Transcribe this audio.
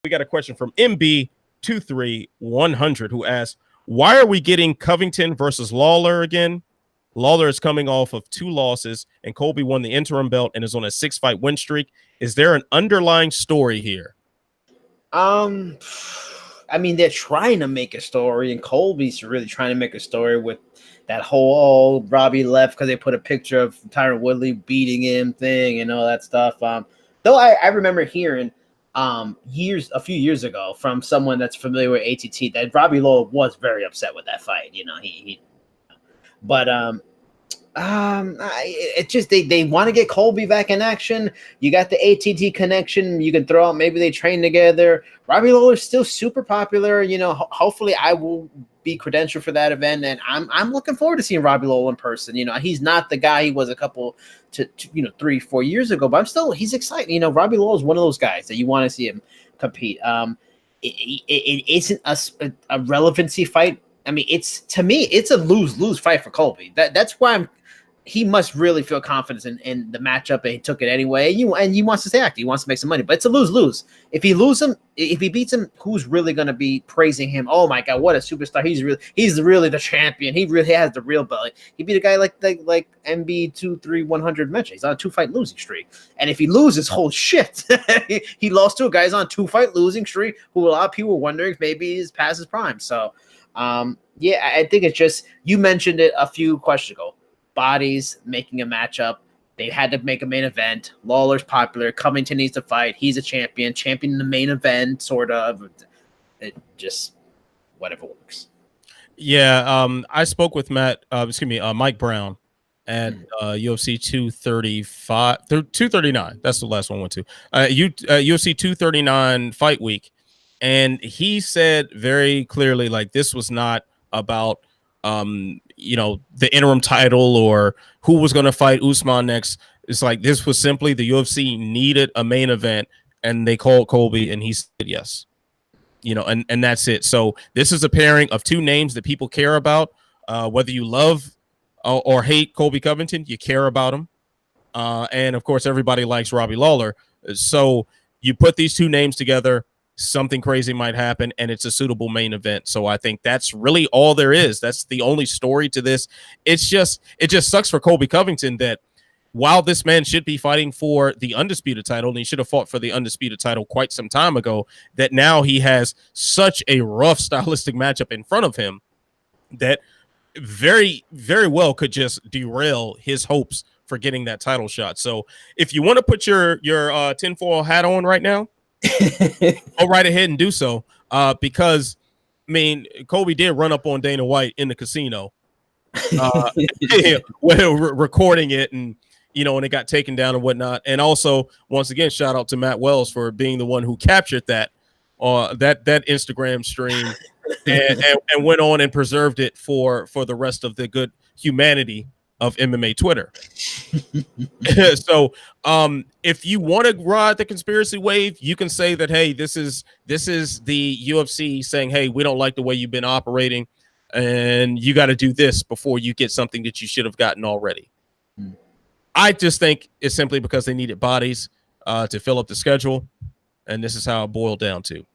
we got a question from MB23100 who asks, why are we getting Covington versus Lawler again? Lawler is coming off of 2 losses, and Colby won the interim belt and is on a 6-fight win streak. Is there an underlying story here? I mean, they're trying to make a story, and Colby's really trying to make a story with that whole Robbie left because they put a picture of Tyron Woodley beating him thing and all that stuff. Though I remember hearing a few years ago from someone that's familiar with ATT that Robbie Lawler was very upset with that fight. It just they want to get Colby back in action. You got the ATT connection. You can throw out, maybe they train together. Robbie Lawler's still super popular. Hopefully I will be credentialed for that event, and I'm looking forward to seeing Robbie Lawler in person. He's not the guy he was a couple to 3-4 years ago, but he's exciting. Robbie Lawler is one of those guys that you want to see him compete. It isn't a relevancy fight. I mean, to me, it's a lose-lose fight for Colby. That's why he must really feel confidence in the matchup, and he took it anyway. And he wants to stay active. He wants to make some money, but it's a lose-lose. If he beats him, who's really going to be praising him? Oh my God, what a superstar! He's really the champion. He really has the real belly. He beat a guy like MB23100 mentioned. He's on a 2-fight losing streak, and if he loses, holy shit, he lost to a guy who's on a 2-fight losing streak. Who a lot of people were wondering if maybe he's past his prime. So, I think it's just, you mentioned it a few questions ago. Bodies making a matchup. They had to make a main event. Lawler's popular. Covington needs to fight. He's a champion in the main event, sort of. It just, whatever works. Yeah, I spoke with Mike Brown at UFC 239. That's the last one I went to. UFC 239 fight week. And he said very clearly, like, this was not about the interim title or who was going to fight Usman next. It's like, this was simply the UFC needed a main event, and they called Colby, and he said yes. And that's it. So this is a pairing of 2 names that people care about. Whether you love or hate Colby Covington, you care about him. And of course, everybody likes Robbie Lawler. So you put these 2 names together, something crazy might happen, and it's a suitable main event. So I think that's really all there is. That's the only story to this. It just sucks for Colby Covington that while this man should be fighting for the undisputed title, and he should have fought for the undisputed title quite some time ago, that now he has such a rough stylistic matchup in front of him that very, very well could just derail his hopes for getting that title shot. So if you want to put your tinfoil hat on right now, go right ahead and do so, because I mean, Colby did run up on Dana White in the casino recording it, and and it got taken down and whatnot. And also, once again, shout out to Matt Wells for being the one who captured that Instagram stream and went on and preserved it for the rest of the good humanity of MMA Twitter. So if you want to ride the conspiracy wave, you can say that, hey, this is the UFC saying, hey, we don't like the way you've been operating, and you got to do this before you get something that you should have gotten already. I just think it's simply because they needed bodies to fill up the schedule, and this is how it boiled down to.